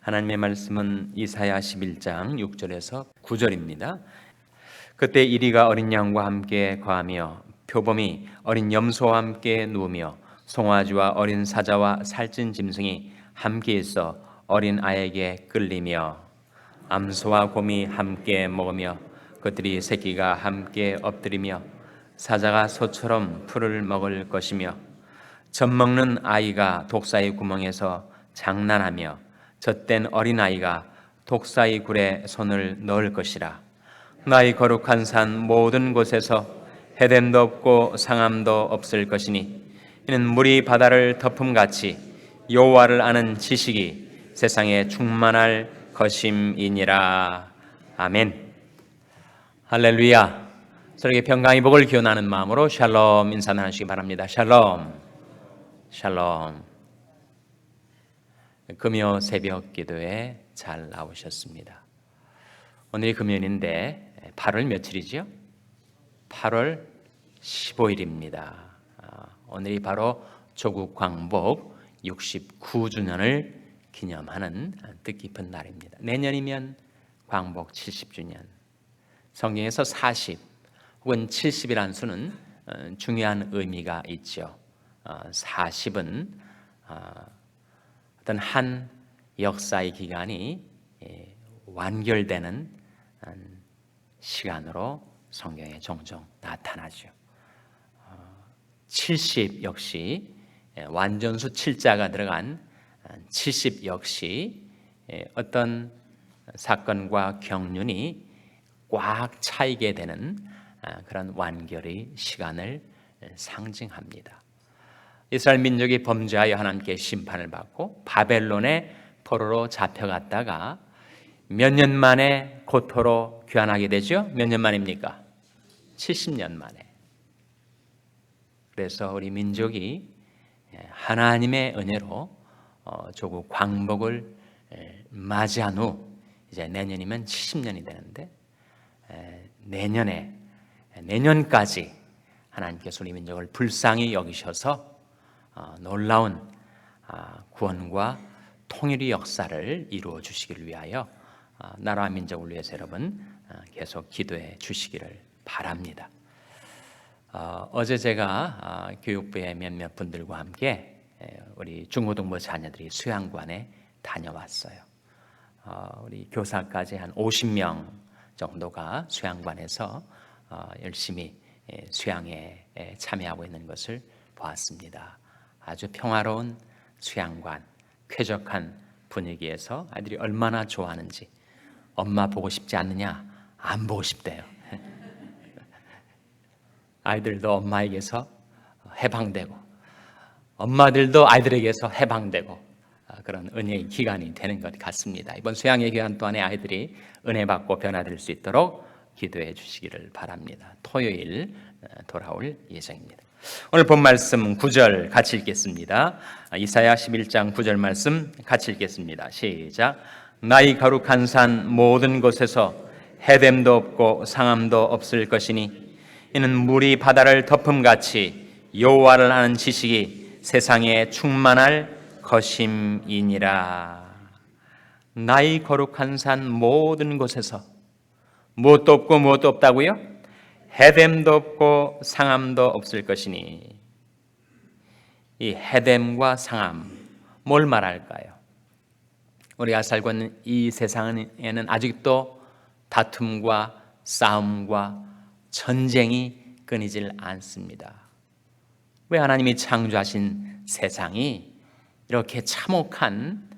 하나님의 말씀은 이사야 11장 6절에서 9절입니다. 그때 이리가 어린 양과 함께 거하며 표범이 어린 염소와 함께 누우며 송아지와 어린 사자와 살찐 짐승이 함께 있어 어린 아이에게 끌리며 암소와 곰이 함께 먹으며 그들이 새끼가 함께 엎드리며 사자가 소처럼 풀을 먹을 것이며 젖먹는 아이가 독사의 구멍에서 장난하며 젖된 어린아이가 독사의 굴에 손을 넣을 것이라. 나의 거룩한 산 모든 곳에서 해됨도 없고 상함도 없을 것이니 이는 물이 바다를 덮음같이 여호와를 아는 지식이 세상에 충만할 것임이니라. 아멘. 할렐루야. 서로에게 평강의 복을 기원하는 마음으로 샬롬 인사 나누시기 바랍니다. 샬롬. 샬롬. 금요 새벽 기도에 잘 나오셨습니다. 오늘이 금요일인데 8월 며칠이죠? 8월 15일입니다. 오늘이 바로 조국 광복 69주년을 기념하는 뜻깊은 날입니다. 내년이면 광복 70주년. 성경에서 40 혹은 70이라는 수는 중요한 의미가 있죠. 40은 어떤 한 역사의 기간이 완결되는 시간으로 성경에 종종 나타나죠. 70 역시 완전수 7자가 들어간 70 역시 어떤 사건과 경륜이 꽉 차이게 되는 그런 완결의 시간을 상징합니다. 이스라엘 민족이 범죄하여 하나님께 심판을 받고 바벨론의 포로로 잡혀갔다가 몇 년 만에 고토로 귀환하게 되죠? 몇 년 만입니까? 70년 만에. 그래서 우리 민족이 하나님의 은혜로 조국 광복을 맞이한 후 이제 내년이면 70년이 되는데 내년까지 하나님께서 우리 민족을 불쌍히 여기셔서 놀라운 구원과 통일의 역사를 이루어 주시기를 위하여 나라와 민족을 위해서 여러분 계속 기도해 주시기를 바랍니다. 어제 제가 교육부의 몇몇 분들과 함께 우리 중고등부 자녀들이 수양관에 다녀왔어요. 우리 교사까지 한 50명 정도가 수양관에서 열심히 수양에 참여하고 있는 것을 보았습니다. 아주 평화로운 수양관, 쾌적한 분위기에서 아이들이 얼마나 좋아하는지. 엄마 보고 싶지 않느냐? 안 보고 싶대요. 아이들도 엄마에게서 해방되고 엄마들도 아이들에게서 해방되고 그런 은혜의 기간이 되는 것 같습니다. 이번 수양의 기간 동안에 아이들이 은혜 받고 변화될 수 있도록 기도해 주시기를 바랍니다. 토요일 돌아올 예정입니다. 오늘 본 말씀 9절 같이 읽겠습니다. 이사야 11장 9절 말씀 같이 읽겠습니다. 시작. 나의 거룩한 산 모든 곳에서 해됨도 없고 상함도 없을 것이니 이는 물이 바다를 덮음같이 여호와를 아는 지식이 세상에 충만할 것임이니라. 나의 거룩한 산 모든 곳에서 무엇도 없고 무엇도 없다고요? 해됨도 없고 상함도 없을 것이니. 이 해됨과 상함 뭘 말할까요? 우리가 살고 있는 이 세상에는 아직도 다툼과 싸움과 전쟁이 끊이질 않습니다. 왜 하나님이 창조하신 세상이 이렇게 참혹한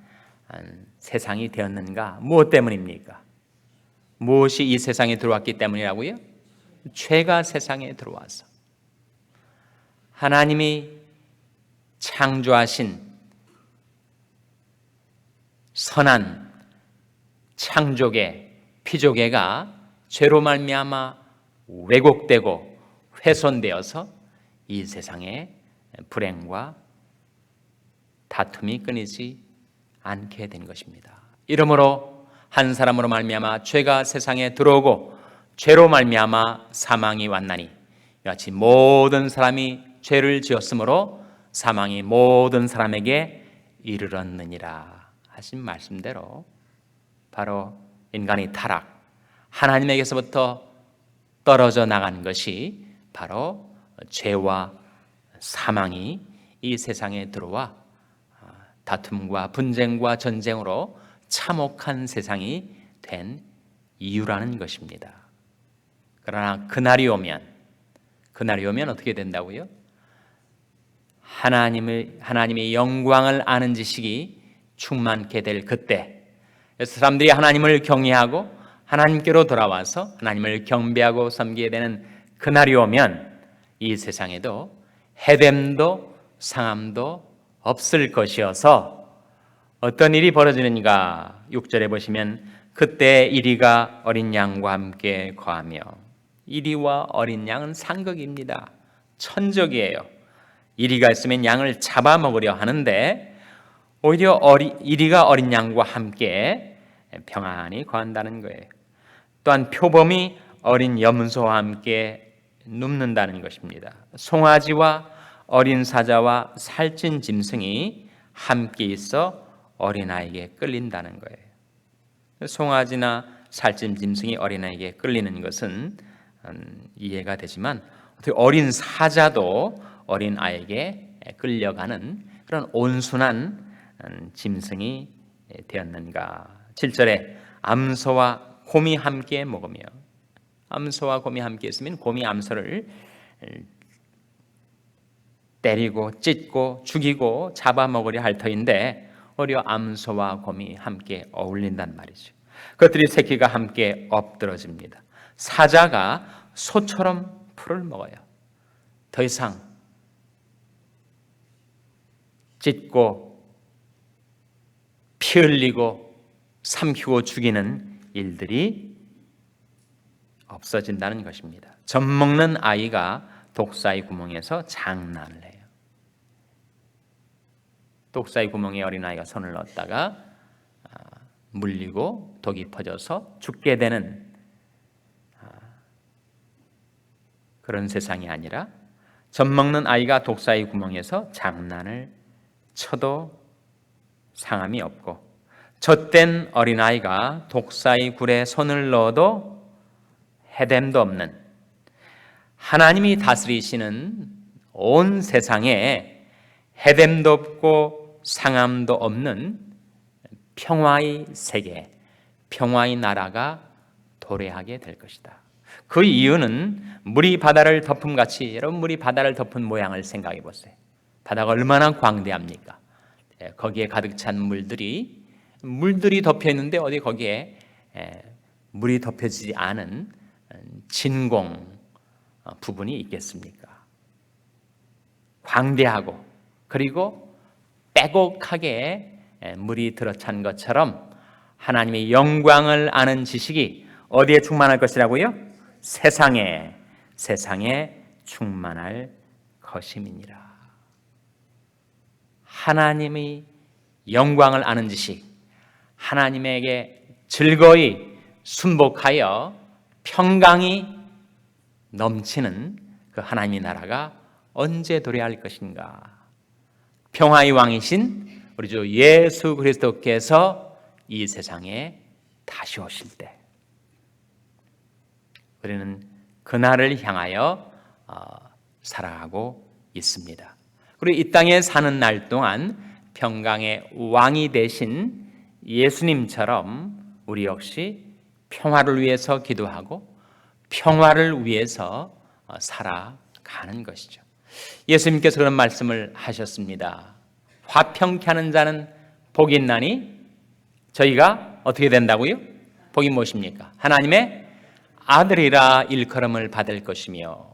세상이 되었는가? 무엇 때문입니까? 무엇이 이 세상에 들어왔기 때문이라고요? 죄가 세상에 들어와서. 하나님이 창조하신 선한 창조계, 피조계가 죄로 말미암아 왜곡되고 훼손되어서 이 세상에 불행과 다툼이 끊이지 않게 된 것입니다. 이러므로 한 사람으로 말미암아 죄가 세상에 들어오고 죄로 말미암아 사망이 왔나니 이같이 모든 사람이 죄를 지었으므로 사망이 모든 사람에게 이르렀느니라 하신 말씀대로 바로 인간의 타락, 하나님에게서부터 떨어져 나간 것이 바로 죄와 사망이 이 세상에 들어와 다툼과 분쟁과 전쟁으로 참혹한 세상이 된 이유라는 것입니다. 그러나 그날이 오면 어떻게 된다고요? 하나님의 영광을 아는 지식이 충만케 될 그때, 그래서 사람들이 하나님을 경외하고 하나님께로 돌아와서 하나님을 경배하고 섬기게 되는 그날이 오면 이 세상에도 해됨도 상함도 없을 것이어서 어떤 일이 벌어지는가? 6절에 보시면 그때 이리가 어린 양과 함께 거하며, 이리와 어린 양은 상극입니다. 천적이에요. 이리가 있으면 양을 잡아먹으려 하는데 오히려 이리가 어린 양과 함께 평안히 거한다는 거예요. 또한 표범이 어린 염소와 함께 눕는다는 것입니다. 송아지와 어린 사자와 살찐 짐승이 함께 있어 어린아이에게 끌린다는 거예요. 송아지나 살찐 짐승이 어린아이에게 끌리는 것은 이해가 되지만 어떻게 어린 사자도 어린아이에게 끌려가는 그런 온순한 짐승이 되었는가? 7절에 암소와 곰이 함께 먹으며, 암소와 곰이 함께 있으면 곰이 암소를 때리고 찢고 죽이고 잡아먹으려 할 터인데 오히려 암소와 곰이 함께 어울린단 말이죠. 그것들이 새끼가 함께 엎드러집니다. 사자가 소처럼 풀을 먹어요. 더 이상 찢고 피 흘리고 삼키고 죽이는 일들이 없어진다는 것입니다. 젖 먹는 아이가 독사의 구멍에서 장난을 해요. 독사의 구멍에 어린아이가 손을 넣었다가 물리고 독이 퍼져서 죽게 되는 그런 세상이 아니라 젖 먹는 아이가 독사의 구멍에서 장난을 쳐도 상함이 없고, 젖된 어린아이가 독사의 굴에 손을 넣어도 해됨도 없는, 하나님이 다스리시는 온 세상에 해됨도 없고 상함도 없는 평화의 세계, 평화의 나라가 도래하게 될 것이다. 그 이유는 물이 바다를 덮음같이, 여러분 물이 바다를 덮은 모양을 생각해 보세요. 바다가 얼마나 광대합니까? 거기에 가득 찬 물들이 덮여 있는데 어디 거기에 물이 덮여지지 않은 진공 부분이 있겠습니까? 광대하고 그리고 빼곡하게 물이 들어찬 것처럼 하나님의 영광을 아는 지식이 어디에 충만할 것이라고요? 세상에 충만할 것임이니라. 하나님의 영광을 아는 지식, 하나님에게 즐거이 순복하여 평강이 넘치는 그 하나님의 나라가 언제 도래할 것인가? 평화의 왕이신 우리 주 예수 그리스도께서 이 세상에 다시 오실 때, 우리는 그날을 향하여 살아가고 있습니다. 그리고 이 땅에 사는 날 동안 평강의 왕이 되신 예수님처럼 우리 역시 평화를 위해서 기도하고 평화를 위해서 살아가는 것이죠. 예수님께서 그런 말씀을 하셨습니다. 화평케 하는 자는 복이 있나니, 저희가 어떻게 된다고요? 복이 무엇입니까? 하나님의 아들이라 일컬음을 받을 것이며,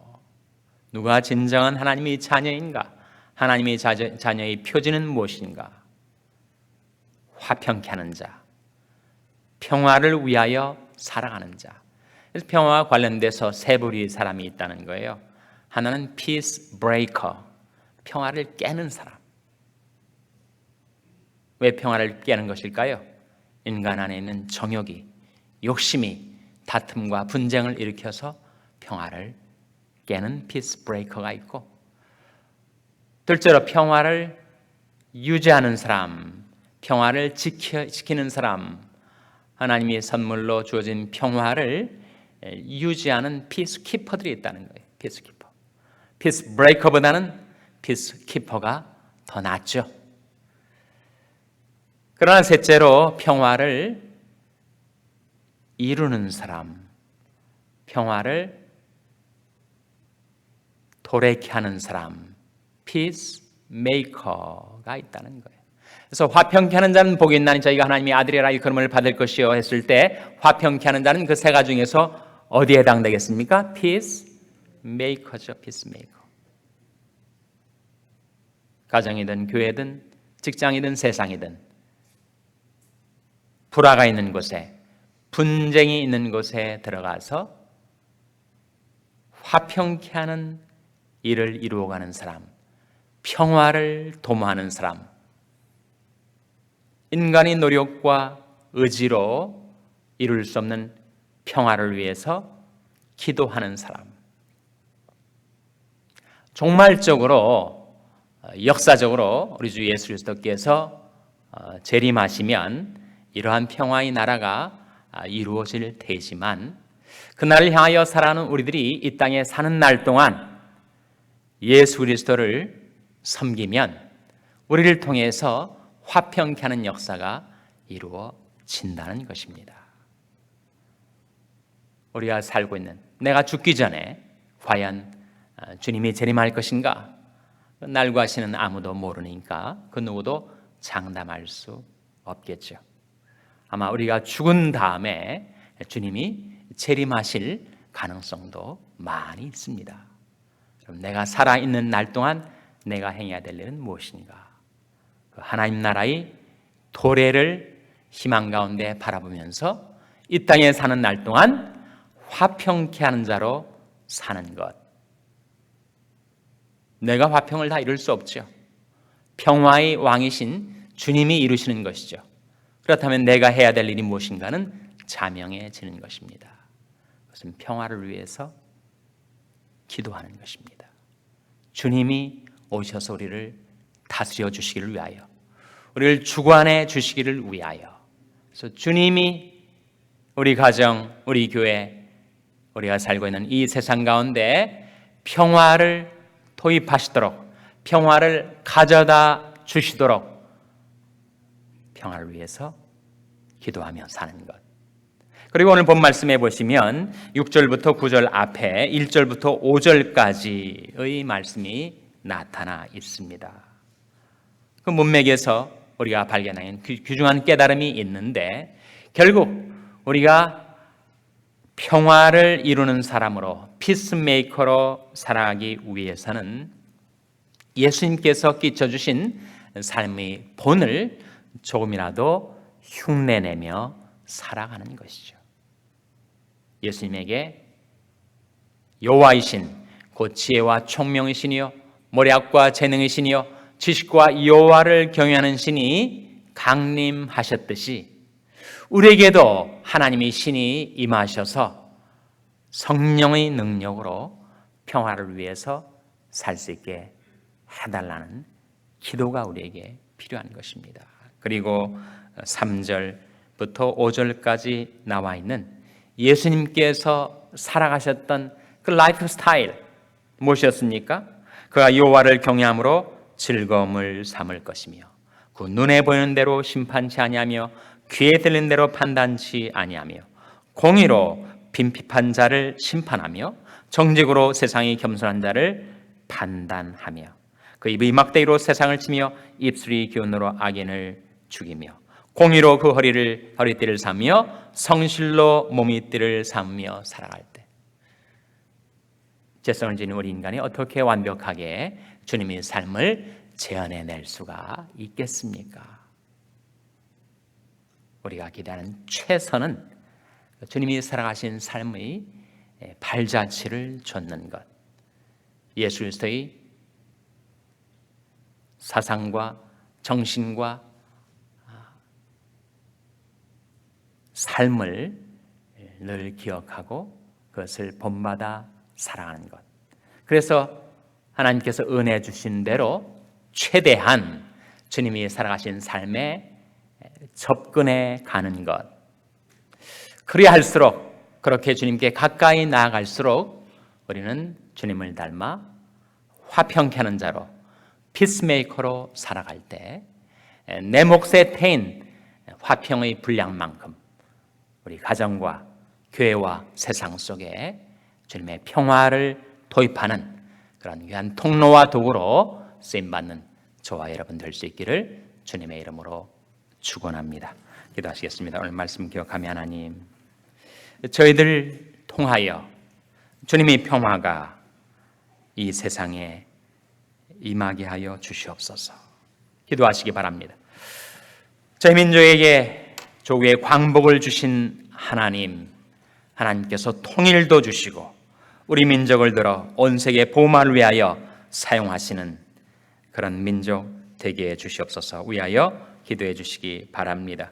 누가 진정한 하나님의 자녀인가? 하나님의 자녀의 표지는 무엇인가? 화평케 하는 자, 평화를 위하여 살아가는 자. 그래서 평화와 관련돼서 세 부류의 사람이 있다는 거예요. 하나는 peace breaker, 평화를 깨는 사람. 왜 평화를 깨는 것일까요? 인간 안에 있는 정욕이, 욕심이 다툼과 분쟁을 일으켜서 평화를 깨는 peace breaker가 있고, 둘째로 평화를 유지하는 사람, 평화를 지키는 사람, 하나님이 선물로 주어진 평화를 유지하는 피스키퍼들이 있다는 거예요. 피스키퍼. 피스 브레이커보다는 피스키퍼가 더 낫죠. 그러나 셋째로 평화를 이루는 사람, 평화를 도래케 하는 사람, 피스메이커가 있다는 거예요. 그래서 화평케 하는 자는 복이 있나니 저희가 하나님의 아들이라 일컬음을 받을 것이요 했을 때 화평케 하는 자는 그 세 가지 중에서 어디에 해당되겠습니까? 피스메이커죠. 피스메이커. 가정이든 교회든 직장이든 세상이든 불화가 있는 곳에, 분쟁이 있는 곳에 들어가서 화평케 하는 일을 이루어가는 사람, 평화를 도모하는 사람, 인간의 노력과 의지로 이룰 수 없는 평화를 위해서 기도하는 사람. 종말적으로, 역사적으로 우리 주 예수 그리스도께서 재림하시면 이러한 평화의 나라가 이루어질 테지만 그날을 향하여 살아가는 우리들이 이 땅에 사는 날 동안 예수 그리스도를 섬기면 우리를 통해서 화평케 하는 역사가 이루어진다는 것입니다. 우리가 살고 있는, 내가 죽기 전에 과연 주님이 재림할 것인가? 날과 시는 아무도 모르니까 그 누구도 장담할 수 없겠죠. 아마 우리가 죽은 다음에 주님이 재림하실 가능성도 많이 있습니다. 그럼 내가 살아있는 날 동안 내가 행해야 될 일은 무엇인가? 하나님 나라의 도래를 희망 가운데 바라보면서 이 땅에 사는 날 동안 화평케 하는 자로 사는 것. 내가 화평을 다 이룰 수 없죠. 평화의 왕이신 주님이 이루시는 것이죠. 그렇다면 내가 해야 될 일이 무엇인가는 자명해지는 것입니다. 그것은 평화를 위해서 기도하는 것입니다. 주님이 오셔서 우리를 다스려 주시기를 위하여, 우리를 주관해 주시기를 위하여, 그래서 주님이 우리 가정, 우리 교회, 우리가 살고 있는 이 세상 가운데 평화를 도입하시도록, 평화를 가져다 주시도록 평화를 위해서 기도하며 사는 것. 그리고 오늘 본 말씀해 보시면 6절부터 9절 앞에 1절부터 5절까지의 말씀이 나타나 있습니다. 그 문맥에서 우리가 발견하는 귀중한 깨달음이 있는데, 결국 우리가 평화를 이루는 사람으로, 피스메이커로 살아가기 위해서는 예수님께서 끼쳐주신 삶의 본을 조금이라도 흉내내며 살아가는 것이죠. 예수님에게 여호와이신 곧 지혜와 총명이시니요 모략과 재능이시니요 지식과 여호와를 경외하는 신이 강림하셨듯이 우리에게도 하나님의 신이 임하셔서 성령의 능력으로 평화를 위해서 살 수 있게 해달라는 기도가 우리에게 필요한 것입니다. 그리고 3절부터 5절까지 나와 있는 예수님께서 살아가셨던 그 라이프 스타일 무엇이었습니까? 그가 여호와를 경외함으로 즐거움을 삼을 것이며 그 눈에 보이는 대로 심판치 아니하며 귀에 들리는 대로 판단치 아니하며 공의로 빈핍한 자를 심판하며 정직으로 세상이 겸손한 자를 판단하며 그 입의 막대기로 세상을 치며 입술이 기운으로 악인을 죽이며 공의로 그 허리띠를 삼며 성실로 몸이띠를 삼으며 살아갈 때, 죄성을 지닌 우리 인간이 어떻게 완벽하게 주님의 삶을 재현해낼 수가 있겠습니까? 우리가 기대하는 최선은 주님이 살아가신 삶의 발자취를 좇는 것, 예수 그리스도의 사상과 정신과 삶을 늘 기억하고 그것을 본받아 살아가는 것. 그래서 하나님께서 은혜 주신 대로 최대한 주님이 살아가신 삶의 접근해 가는 것. 그리야 할수록, 그렇게 주님께 가까이 나아갈수록 우리는 주님을 닮아 화평케 하는 자로, 피스메이커로 살아갈 때 내 몫에 태인 화평의 분량만큼 우리 가정과 교회와 세상 속에 주님의 평화를 도입하는 그런 귀한 통로와 도구로 쓰임받는 저와 여러분 될 수 있기를 주님의 이름으로 축원합니다. 기도하시겠습니다. 오늘 말씀 기억하며 하나님, 저희들 통하여 주님의 평화가 이 세상에 임하게 하여 주시옵소서. 기도하시기 바랍니다. 저희 민족에게 조국의 광복을 주신 하나님께서 통일도 주시고 우리 민족을 들어 온 세계 보호를 위하여 사용하시는 그런 민족 되게 해 주시옵소서. 위하여 기도해 주시기 바랍니다.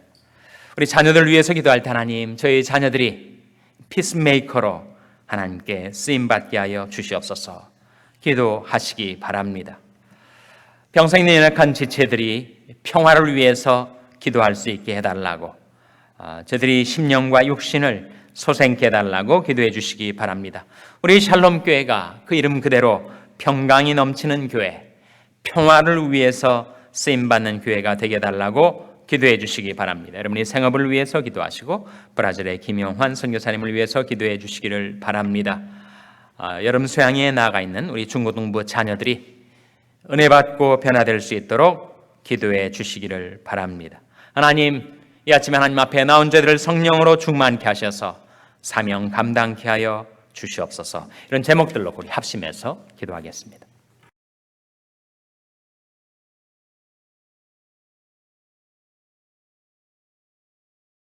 우리 자녀들 위해서 기도할 때 하나님, 저희 자녀들이 피스메이커로 하나님께 쓰임받게 하여 주시옵소서. 기도하시기 바랍니다. 평생 연약한 지체들이 평화를 위해서 기도할 수 있게 해달라고, 저들이 심령과 육신을 소생케 해달라고 기도해 주시기 바랍니다. 우리 샬롬 교회가 그 이름 그대로 평강이 넘치는 교회, 평화를 위해서 쓰임받는 교회가 되게 해달라고 기도해 주시기 바랍니다. 여러분이 생업을 위해서 기도하시고 브라질의 김용환 선교사님을 위해서 기도해 주시기를 바랍니다. 여름 수양회에 나아가 있는 우리 중고등부 자녀들이 은혜 받고 변화될 수 있도록 기도해 주시기를 바랍니다. 하나님, 이 아침에 하나님 앞에 나온 저들을 성령으로 충만케 하셔서 사명 감당케 하여 주시옵소서. 이런 제목들로 우리 합심해서 기도하겠습니다.